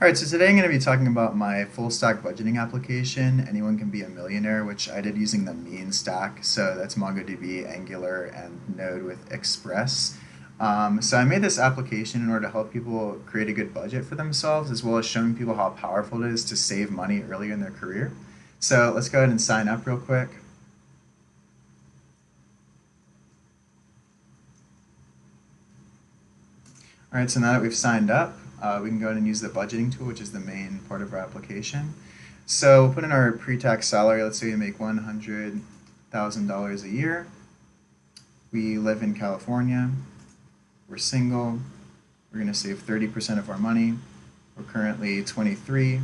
All right, so today I'm going to be talking about my full stack budgeting application. Anyone can be a millionaire, which I did using the mean stack. So that's MongoDB, Angular, and Node with Express. So I made this application in order to help people create a good budget for themselves, as well as showing people how powerful it is to save money earlier in their career. So let's go ahead and sign up real quick. All right, so now that we've signed up, we can go ahead and use the budgeting tool, which is the main part of our application. So we'll put in our pre-tax salary. Let's say we make $100,000 a year. We live in California. We're single. We're going to save 30% of our money. We're currently 23,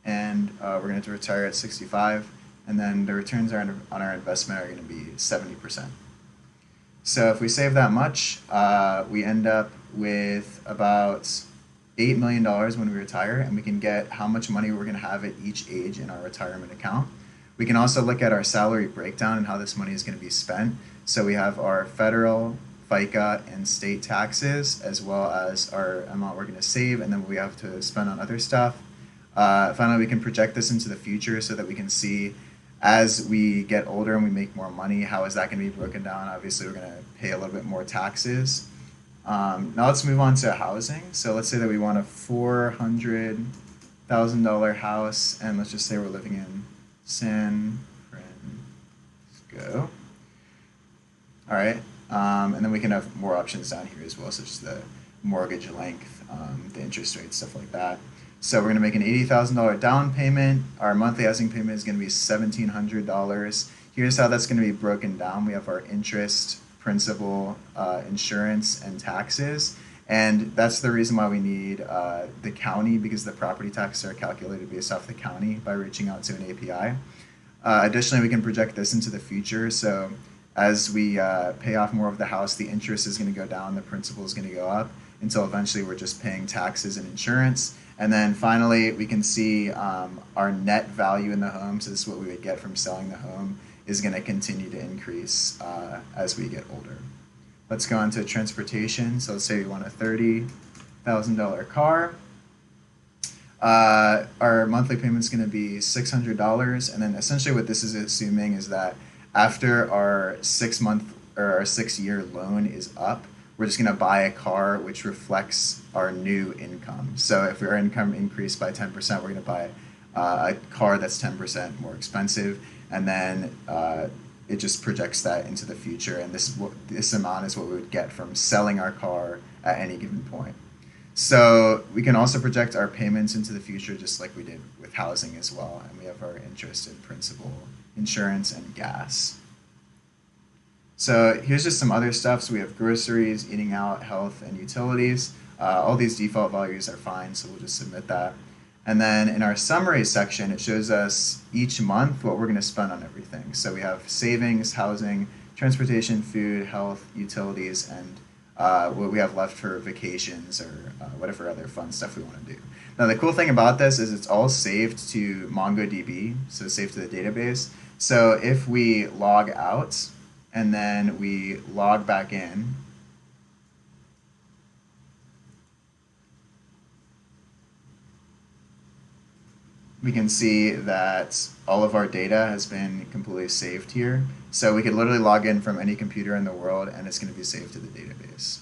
and we're going to retire at 65. And then the returns on our investment are going to be 70%. So if we save that much, we end up with about $8 million when we retire, and we can get how much money we're going to have at each age in our retirement account. We can also look at our salary breakdown and how this money is going to be spent. So we have our federal, FICA, and state taxes, as well as our amount we're going to save, and then what we have to spend on other stuff. Finally, we can project this into the future so that we can see as we get older and we make more money, how is that going to be broken down? Obviously, we're going to pay a little bit more taxes. Now let's move on to housing. So let's say that we want a $400,000 house, and let's just say we're living in San Francisco. All right, and then we can have more options down here as well, such as the mortgage length, the interest rate, stuff like that. So we're going to make an $80,000 down payment. Our monthly housing payment is going to be $1,700. Here's how that's going to be broken down. We have our interest, principal, insurance, and taxes. And that's the reason why we need the county, because the property taxes are calculated based off the county by reaching out to an API. Additionally, we can project this into the future. So as we pay off more of the house, the interest is going to go down, the principal is going to go up, until eventually we're just paying taxes and insurance. And then finally, we can see our net value in the home. So this is what we would get from selling the home, is going to continue to increase as we get older. Let's go on to transportation. So let's say we want a $30,000 car. Our monthly payment is going to be $600. And then essentially what this is assuming is that after our 6-month or our 6-year loan is up, we're just going to buy a car which reflects our new income. So if our income increased by 10%, we're going to buy a car that's 10% more expensive, and then it just projects that into the future, and this amount is what we would get from selling our car at any given point. So we can also project our payments into the future, just like we did with housing as well, and we have our interest and principal, insurance, and gas. So here's just some other stuff. So we have groceries, eating out, health, and utilities. All these default values are fine, so we'll just submit that. And then in our summary section, it shows us each month what we're going to spend on everything. So we have savings, housing, transportation, food, health, utilities, and what we have left for vacations or whatever other fun stuff we want to do. Now the cool thing about this is it's all saved to MongoDB, so saved to the database. So if we log out and then we log back in, we can see that all of our data has been completely saved here. So we could literally log in from any computer in the world, and it's going to be saved to the database.